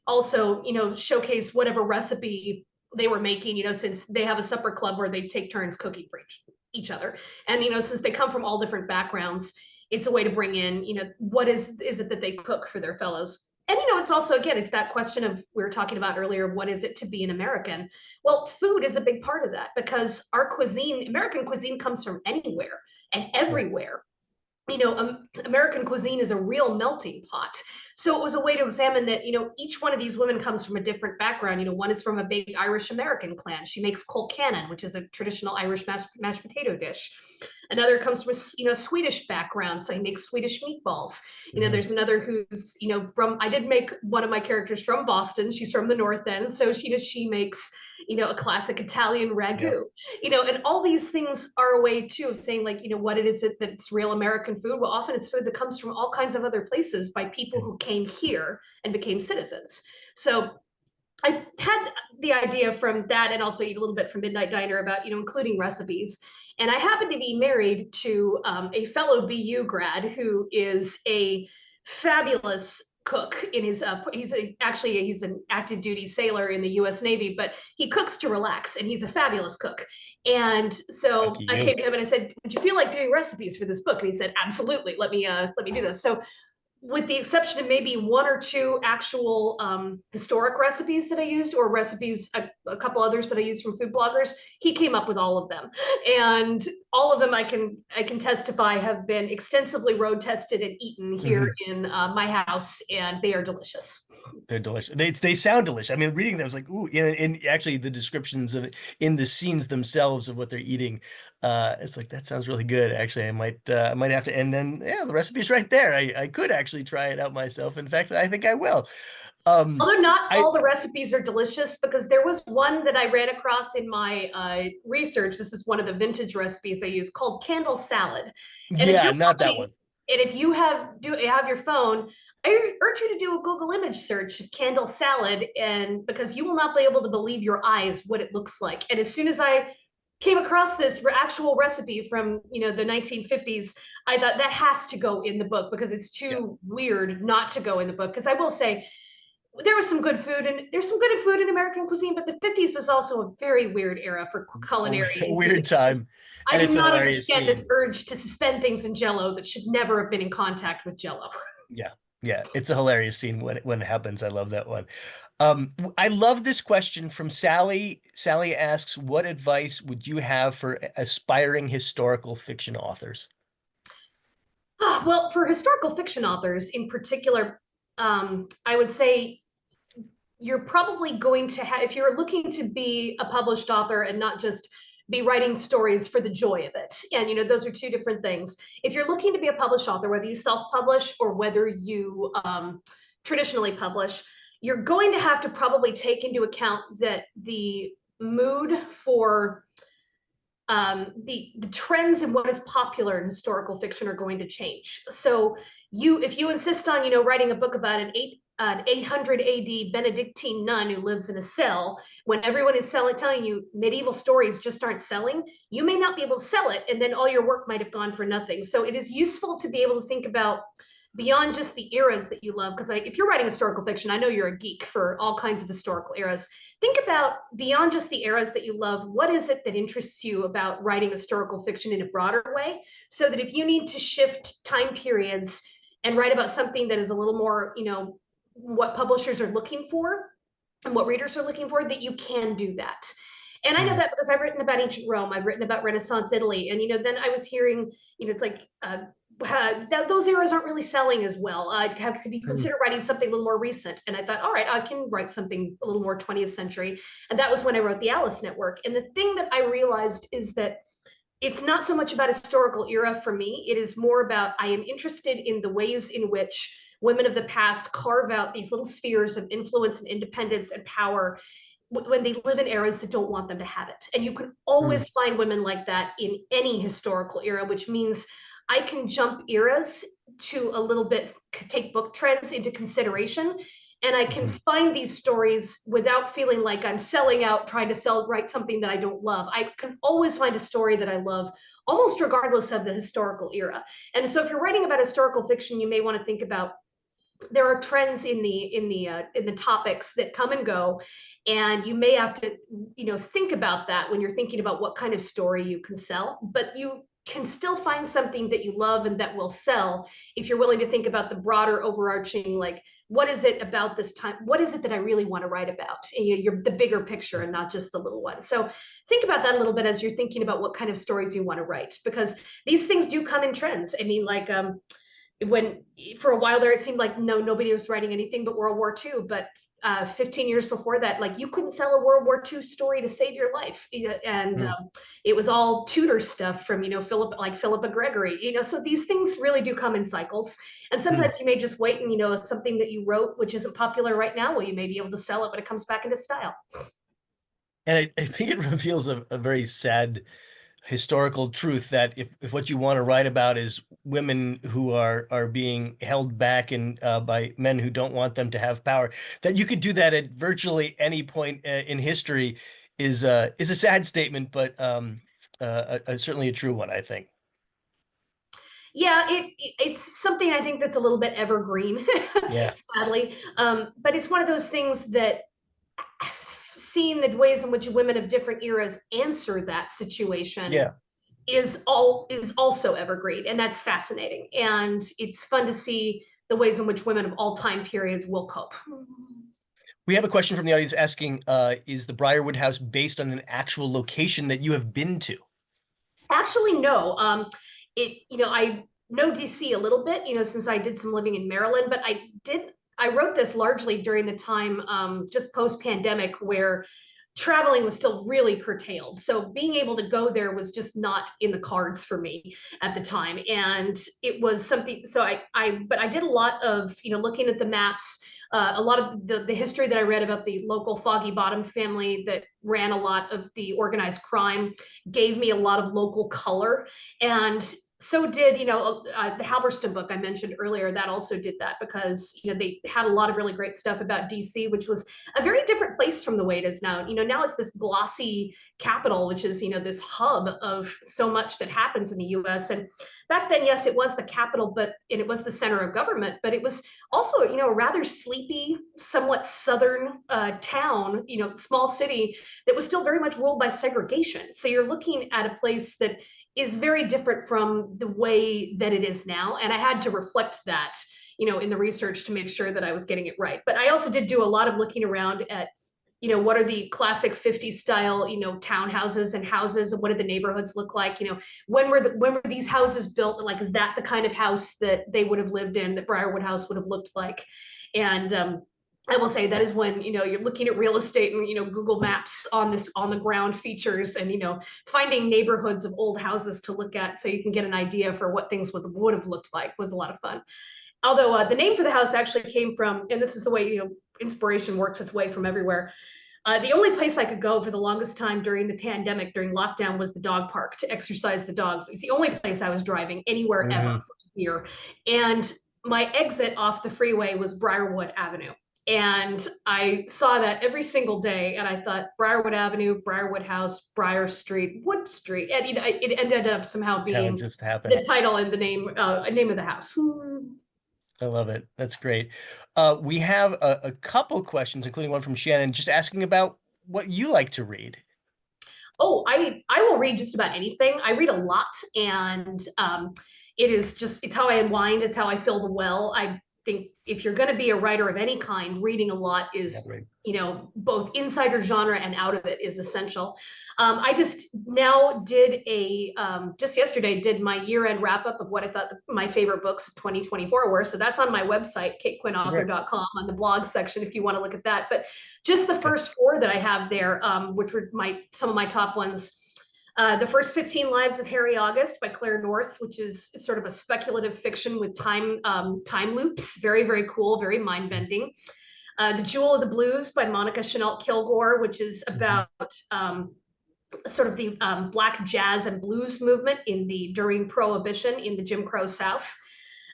also showcase whatever recipe they were making, since they have a supper club where they take turns cooking for each other. And since they come from all different backgrounds, it's a way to bring in, what is it that they cook for their fellows. And it's also, again, it's that question of, we were talking about earlier, what is it to be an American? Well, food is a big part of that, because our cuisine, American cuisine, comes from anywhere and everywhere. American cuisine is a real melting pot. So it was a way to examine that, each one of these women comes from a different background. One is from a big Irish American clan. She makes colcannon, which is a traditional Irish mashed potato dish. Another comes from Swedish background, so he makes Swedish meatballs. There's another who's, I did make one of my characters from Boston. She's from the North End, so she makes, a classic Italian ragu. And all these things are a way too of saying, like, what it is that's real American food. Well, often it's food that comes from all kinds of other places by people who came here and became citizens. So I had the idea from that, and also eat a little bit from Midnight Diner, about including recipes. And I happen to be married to a fellow BU grad who is a fabulous cook in his he's an active duty sailor in the US Navy, but he cooks to relax, and he's a fabulous cook. And so I came to him and I said, would you feel like doing recipes for this book? And he said, absolutely, let me do this. So with the exception of maybe one or two actual historic recipes that I used, or recipes, a couple others that I used from food bloggers, he came up with all of them. And all of them, I can testify, have been extensively road tested and eaten here in my house, and they are delicious. They're delicious. They sound delicious. I mean, reading them, I was like, ooh, and actually the descriptions of it in the scenes themselves of what they're eating, it's like, that sounds really good. Actually, I might have to. And then, yeah, the recipe's right there. I could actually try it out myself. In fact, I think I will. Although not all the recipes are delicious, because there was one that I ran across in my research. This is one of the vintage recipes I use, called candle salad. And yeah, not that one. And if you have your phone, I urge you to do a Google image search of candle salad, and because you will not be able to believe your eyes what it looks like. And as soon as I came across this actual recipe from the 1950s, I thought that has to go in the book, because it's too weird not to go in the book. Because I will say, there was some good food, and there's some good food in American cuisine, but the 50s was also a very weird era for culinary. A weird time. I And do it's a not hilarious understand scene. this urge to suspend things in Jello that should never have been in contact with Jello. Yeah. Yeah, it's a hilarious scene when it happens. I love that one. I love this question from Sally. Sally asks, what advice would you have for aspiring historical fiction authors? Well, for historical fiction authors in particular, I would say you're probably going to have, if you're looking to be a published author and not just be writing stories for the joy of it. And, those are two different things. If you're looking to be a published author, whether you self-publish or whether you traditionally publish, you're going to have to probably take into account that the mood for the trends and what is popular in historical fiction are going to change. So if you insist on, writing a book about an 800 AD Benedictine nun who lives in a cell, when everyone is telling you medieval stories just aren't selling, you may not be able to sell it, and then all your work might have gone for nothing. So it is useful to be able to think about beyond just the eras that you love, because if you're writing historical fiction, I know you're a geek for all kinds of historical eras. Think about beyond just the eras that you love, what is it that interests you about writing historical fiction in a broader way, so that if you need to shift time periods and write about something that is a little more, what publishers are looking for and what readers are looking for, that you can do that. And I know that because I've written about ancient Rome, I've written about Renaissance Italy, and then I was hearing, it's like those eras aren't really selling as well. Could you consider writing something a little more recent? And I thought, all right, I can write something a little more 20th century. And that was when I wrote the Alice Network. And the thing that I realized is that it's not so much about historical era for me. It is more about, I am interested in the ways in which women of the past carve out these little spheres of influence and independence and power when they live in eras that don't want them to have it. And you can always find women like that in any historical era, which means I can jump eras to a little bit, take book trends into consideration, and I can find these stories without feeling like I'm selling out, trying to write something that I don't love. I can always find a story that I love, almost regardless of the historical era. And so if you're writing about historical fiction, you may want to think about, there are trends in the topics that come and go, and you may have to think about that when you're thinking about what kind of story you can sell. But you can still find something that you love and that will sell if you're willing to think about the broader overarching, like, what is it about this time, what is it that I really want to write about, and you're the bigger picture and not just the little one. So think about that a little bit as you're thinking about what kind of stories you want to write, because these things do come in trends. I mean, like when for a while there it seemed like nobody was writing anything but World War II, but 15 years before that, like, you couldn't sell a World War II story to save your life, and it was all Tudor stuff from Philippa Gregory, so these things really do come in cycles. And sometimes you may just wait and something that you wrote which isn't popular right now, well, you may be able to sell it when it comes back into style. And I think it reveals a very sad historical truth that if what you want to write about is women who are being held back and by men who don't want them to have power, that you could do that at virtually any point in history is a sad statement, but certainly a true one, I think. Yeah, it's something I think that's a little bit evergreen, Yeah. sadly. But it's one of those things that, seeing the ways in which women of different eras answer that situation, is also evergreen, and that's fascinating. And it's fun to see the ways in which women of all time periods will cope. We have a question from the audience asking, is the Briarwood house based on an actual location that you have been to? Actually, no. I know DC a little bit, since I did some living in Maryland, but I wrote this largely during the time, just post-pandemic, where traveling was still really curtailed. So being able to go there was just not in the cards for me at the time. And it was something, so but I did a lot of, looking at the maps, a lot of the history that I read about the local Foggy Bottom family that ran a lot of the organized crime gave me a lot of local color. And so did, the Halberstam book I mentioned earlier, that also did that, because, they had a lot of really great stuff about DC, which was a very different place from the way it is now. Now it's this glossy capital, which is, this hub of so much that happens in the US. And back then, yes, it was the capital, and it was the center of government, but it was also, a rather sleepy, somewhat southern town, small city that was still very much ruled by segregation. So you're looking at a place that is very different from the way that it is now. And I had to reflect that, in the research to make sure that I was getting it right. But I also did do a lot of looking around at, what are the classic 50s style, townhouses and houses, and what do the neighborhoods look like? When were these houses built? Like, is that the kind of house that they would have lived in, that Briarwood House would have looked like? And I will say that is when, you're looking at real estate and, Google Maps on the ground features and, finding neighborhoods of old houses to look at so you can get an idea for what things would have looked like was a lot of fun. Although the name for the house actually came from, and this is the way, inspiration works its way from everywhere. The only place I could go for the longest time during the pandemic, during lockdown, was the dog park to exercise the dogs. It's the only place I was driving anywhere ever Hmm. for a year. And my exit off the freeway was Briarwood Avenue. And I saw that every single day. And I thought Briarwood Avenue, Briarwood House, Briar Street, Wood Street. And it ended up somehow How it being just happened. the title and the name of the house. I love it. That's great. We have a couple questions, including one from Shannon, just asking about what you like to read. Oh, I will read just about anything. I read a lot, and it's how I unwind. It's how I fill the well. I think if you're going to be a writer of any kind, reading a lot Yeah, is, right. both inside your genre and out of it is essential. I just now did just yesterday did my year-end wrap-up of what I thought my favorite books of 2024 were. So that's on my website, Great. katequinnauthor.com, on the blog section if you want to look at that. But just the Okay. first four that I have there, which were some of my top ones. The First 15 Lives of Harry August by Claire North, which is sort of a speculative fiction with time loops. Very, very cool, very mind-bending. The Jewel of the Blues by Monica Chanel Kilgore, which is Mhm. about sort of the black jazz and blues movement during Prohibition in the Jim Crow South.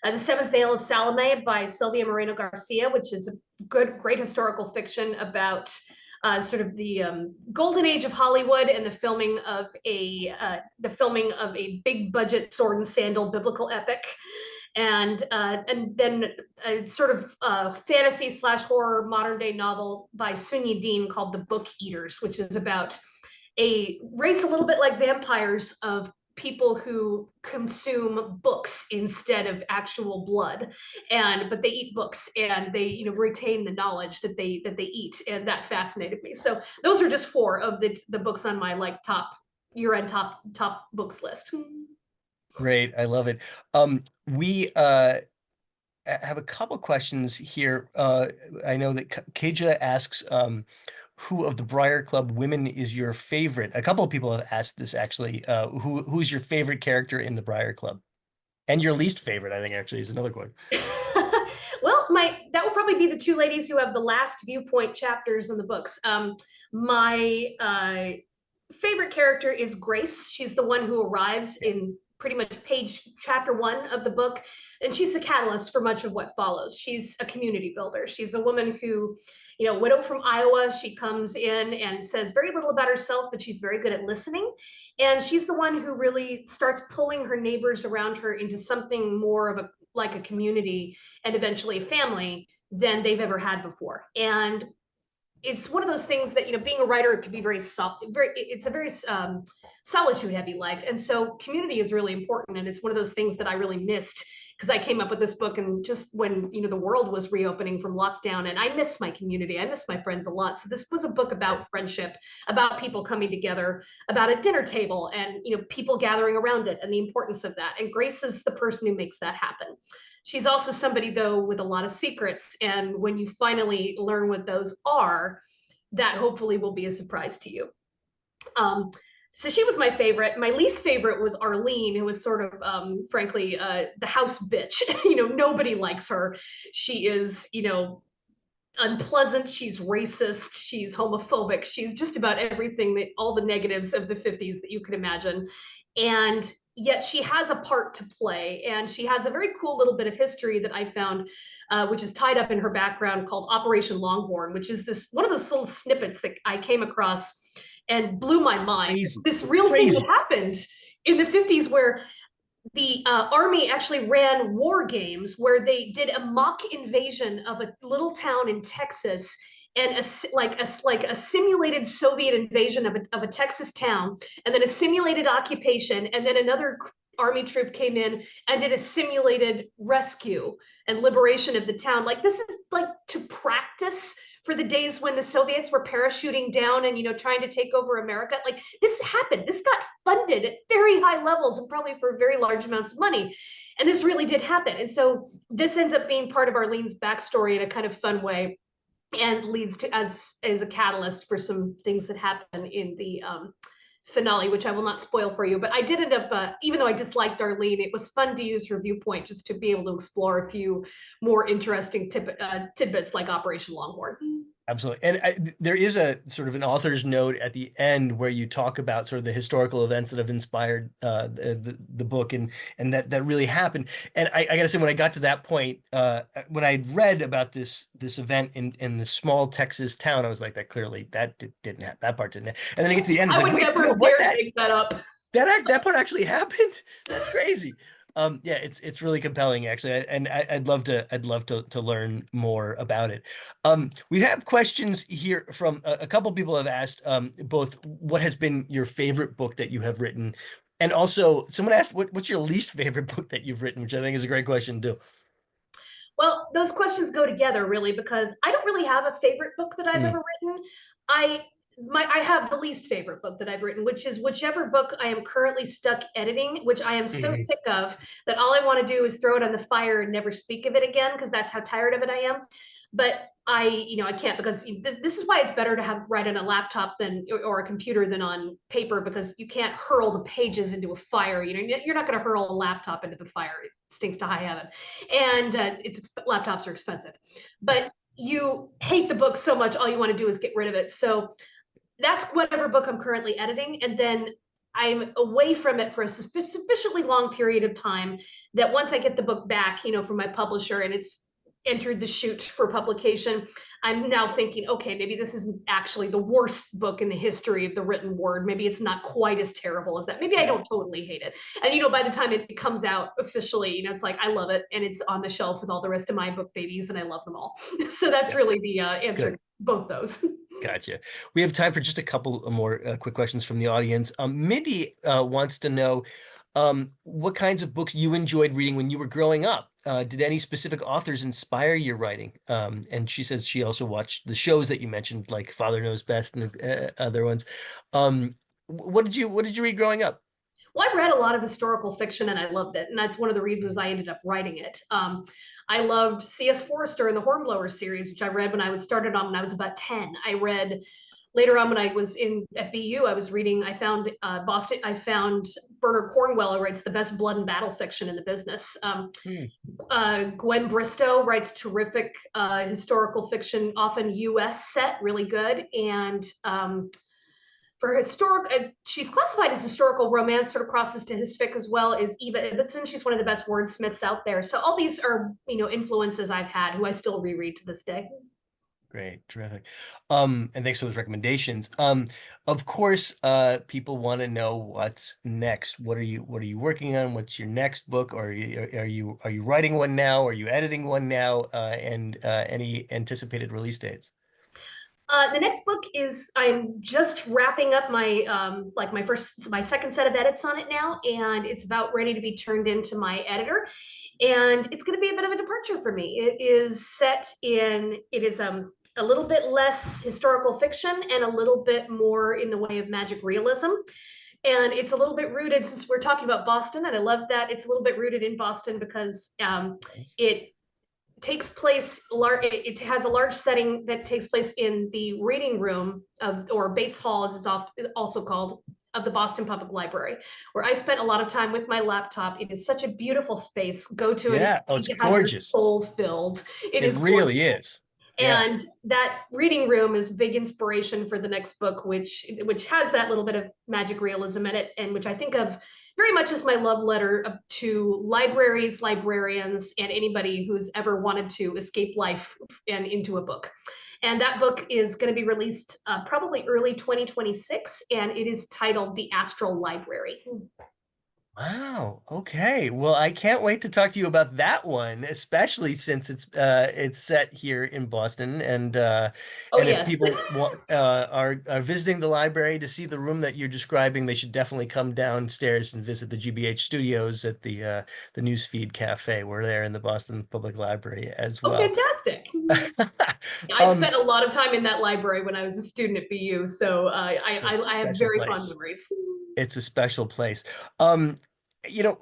The Seventh Veil of Salome by Sylvia Moreno Garcia, which is a great historical fiction about sort of the golden age of Hollywood and the filming of a big budget sword and sandal biblical epic. And then a sort of fantasy / horror modern day novel by Sunyi Dean called The Book Eaters, which is about a race a little bit like vampires of people who consume books instead of actual blood, but they eat books and they retain the knowledge that they eat, and that fascinated me. So those are just four of the books on my top year-end top books list. Great. I love it. We have a couple questions here. I know that Kaja asks, who of the Briar Club women is your favorite? A couple of people have asked this actually. Who's your favorite character in the Briar Club? And your least favorite, I think, actually, is another one. Well, that would probably be the two ladies who have the last viewpoint chapters in the books. My favorite character is Grace. She's the one who arrives Yeah. in pretty much chapter 1 of the book, and she's the catalyst for much of what follows. She's a community builder. She's a woman who, widow from Iowa. She comes in and says very little about herself, but she's very good at listening. And she's the one who really starts pulling her neighbors around her into something more of like a community and eventually a family than they've ever had before. And it's one of those things that, being a writer, it can be it's a very solitude heavy life. And so community is really important. And it's one of those things that I really missed, because I came up with this book and just when, the world was reopening from lockdown, and I miss my community. I miss my friends a lot. So this was a book about friendship, about people coming together, about a dinner table and, people gathering around it and the importance of that. And Grace is the person who makes that happen. She's also somebody, though, with a lot of secrets. And when you finally learn what those are, that hopefully will be a surprise to you. So she was my favorite. My least favorite was Arlene, who was sort of, frankly, the house bitch. Nobody likes her. She is, unpleasant. She's racist. She's homophobic. She's just about everything all the negatives of the 50s that you could imagine. And yet she has a part to play. And she has a very cool little bit of history that I found, which is tied up in her background, called Operation Longborn, which is one of those little snippets that I came across and blew my mind. Crazy. This real thing that Crazy. happened in the 50s, where the army actually ran war games where they did a mock invasion of a little town in Texas, and a simulated Soviet invasion of a Texas town, and then a simulated occupation, and then another army troop came in and did a simulated rescue and liberation of the town. Like, this is like to practice for the days when the Soviets were parachuting down and, trying to take over America. Like, this happened. This got funded at very high levels and probably for very large amounts of money. And this really did happen. And so this ends up being part of Arlene's backstory in a kind of fun way. and leads to as a catalyst for some things that happen in the finale, which I will not spoil for you. But I did end up, even though I disliked Darlene, it was fun to use her viewpoint just to be able to explore a few more interesting tidbits like Operation Longhorn. Absolutely. And there is a sort of an author's note at the end where you talk about sort of the historical events that have inspired the book and that really happened. And I got to say, when I got to that point, when I read about this event in the small Texas town, I was like, that clearly didn't happen. That part didn't happen. And then I get to the end, it's I like, would wait, never no, what dare make that up. that part actually happened? That's crazy. Yeah, it's really compelling actually, and I'd love to learn more about it. We have questions here from a couple people have asked both what has been your favorite book that you have written, and also someone asked what's your least favorite book that you've written, which I think is a great question too. Well, those questions go together really because I don't really have a favorite book that I've Mm, ever written. I I have the least favorite book that I've written, which is whichever book I am currently stuck editing, which I am so mhm. sick of that all I want to do is throw it on the fire and never speak of it again because that's how tired of it I am. But I can't because this is why it's better to have write on a laptop than or a computer than on paper because you can't hurl the pages into a fire. You're not going to hurl a laptop into the fire. It stinks to high heaven, and laptops are expensive. But you hate the book so much, all you want to do is get rid of it. So that's whatever book I'm currently editing. And then I'm away from it for a sufficiently long period of time that once I get the book back, from my publisher and it's entered the chute for publication, I'm now thinking, okay, maybe this isn't actually the worst book in the history of the written word. Maybe it's not quite as terrible as that. Maybe I Yeah, don't totally hate it. And, by the time it comes out officially, it's like, I love it. And it's on the shelf with all the rest of my book babies and I love them all. So that's yeah, really the answer good. to both those. Gotcha. We have time for just a couple more quick questions from the audience. Mindy wants to know what kinds of books you enjoyed reading when you were growing up. Did any specific authors inspire your writing? And she says she also watched the shows that you mentioned, like Father Knows Best and other ones. What did you read growing up? Well, I read a lot of historical fiction and I loved it. And that's one of the reasons I ended up writing it. I loved C.S. Forester and the Hornblower series, which I read when I was started on when I was about 10. I read later on when I was at BU, I was reading, I found Bernard Cornwell who writes the best blood and battle fiction in the business. Hmm. Gwen Bristow writes terrific historical fiction, often US set, really good. And for historic, she's classified as historical romance, sort of crosses to hisfic as well, is Eva Ibbotson. She's one of the best wordsmiths out there. So all these are, influences I've had who I still reread to this day. Great, terrific. And thanks for those recommendations. Of course, people want to know what's next. What are you working on? What's your next book? Or are you writing one now? Are you editing one now? And any anticipated release dates? The next book is I'm just wrapping up my second set of edits on it now, and it's about ready to be turned into my editor. And it's going to be a bit of a departure for me. It is a little bit less historical fiction and a little bit more in the way of magic realism. And it's a little bit rooted, since we're talking about Boston, and I love that it's a little bit rooted in Boston because it takes place it has a large setting that takes place in the reading room or Bates Hall as it's also called, of the Boston Public Library, where I spent a lot of time with my laptop. It is such a beautiful space. Go to it if Yeah. Oh, you it's need to have your gorgeous. soul filled. It It is really gorgeous. is. Yeah. And that reading room is big inspiration for the next book, which has that little bit of magic realism in it, and which I think of very much as my love letter to libraries, librarians, and anybody who's ever wanted to escape life and into a book. And that book is going to be released probably early 2026, and it is titled The Astral Library. Wow. Okay. Well, I can't wait to talk to you about that one, especially since it's set here in Boston, Oh, and if yes. people are visiting the library to see the room that you're describing, they should definitely come downstairs and visit the GBH studios at the Newsfeed Cafe. We're there in the Boston Public Library as Oh, well. fantastic. I Um, spent a lot of time in that library when I was a student at BU, so it's a I have special very fond place. memories. It's a special place. Um, you know,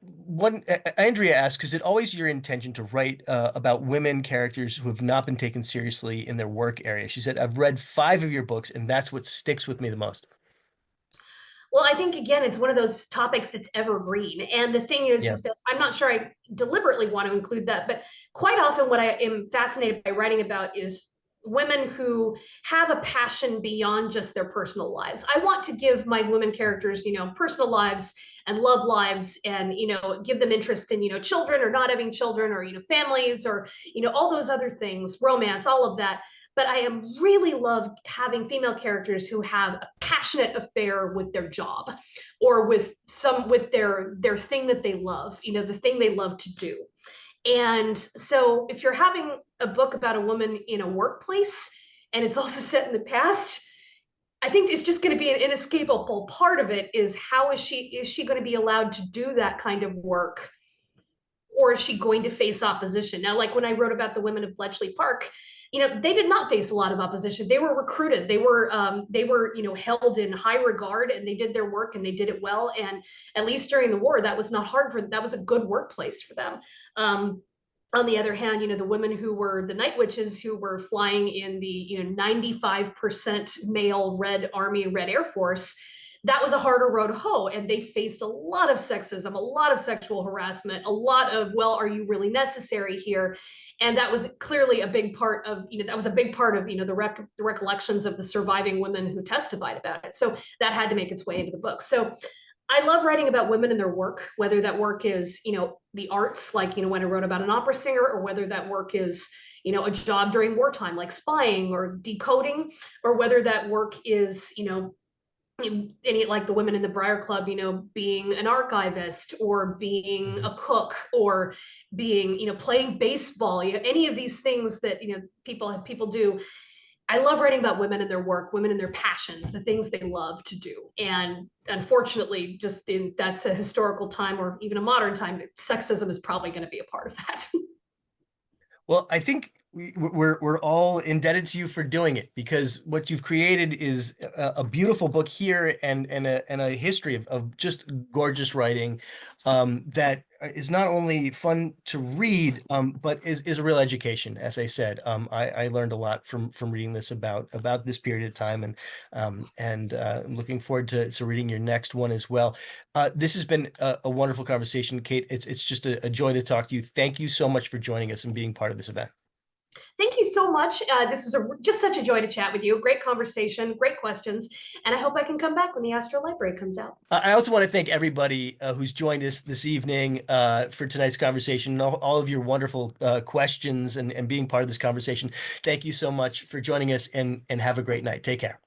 one Andrea asks, is it always your intention to write about women characters who have not been taken seriously in their work area? She said, I've read 5 of your books, and that's what sticks with me the most. Well, I think again, it's one of those topics that's evergreen. And the thing Yeah. is that I'm not sure I deliberately want to include that, but quite often what I am fascinated by writing about is women who have a passion beyond just their personal lives. I want to give my women characters, personal lives and love lives and, give them interest in, children or not having children or, families or, all those other things, romance, all of that. But I am really love having female characters who have a passionate affair with their job or with their thing that they love, the thing they love to do. And so if you're having a book about a woman in a workplace and it's also set in the past, I think it's just going to be an inescapable part of it is how is she going to be allowed to do that kind of work, or is she going to face opposition? Now, like when I wrote about the women of Bletchley Park, they did not face a lot of opposition. They were recruited. They were held in high regard, and they did their work and they did it well. And at least during the war, that was not hard for them. That was a good workplace for them. On the other hand, the women who were the night witches who were flying in the 95% male Red Army, Red Air Force, that was a harder road to hoe, and they faced a lot of sexism, a lot of sexual harassment, a lot of, well, are you really necessary here? And that was clearly a big part of, that was a big part of, the recollections of the surviving women who testified about it. So that had to make its way into the book. So I love writing about women and their work, whether that work is, the arts, like, when I wrote about an opera singer, or whether that work is, a job during wartime, like spying or decoding, or whether that work is, any like the women in the Briar Club, being an archivist or being Mhm. a cook or being, playing baseball, any of these things that, people do. I love writing about women and their work, women and their passions, the things they love to do. And unfortunately, just in that's a historical time or even a modern time, sexism is probably going to be a part of that. Well, I think we're all indebted to you for doing it, because what you've created is a beautiful book here, and a history of just gorgeous writing, that is not only fun to read, but is a real education. As I said, I learned a lot from reading this about this period of time, and I'm looking forward to reading your next one as well. This has been a wonderful conversation, Kate. It's just a joy to talk to you. Thank you so much for joining us and being part of this event. Thank you so much. This is just such a joy to chat with you. Great conversation, great questions, and I hope I can come back when the Astro Library comes out. I also want to thank everybody who's joined us this evening for tonight's conversation, all of your wonderful questions and being part of this conversation. Thank you so much for joining us, and have a great night. Take care.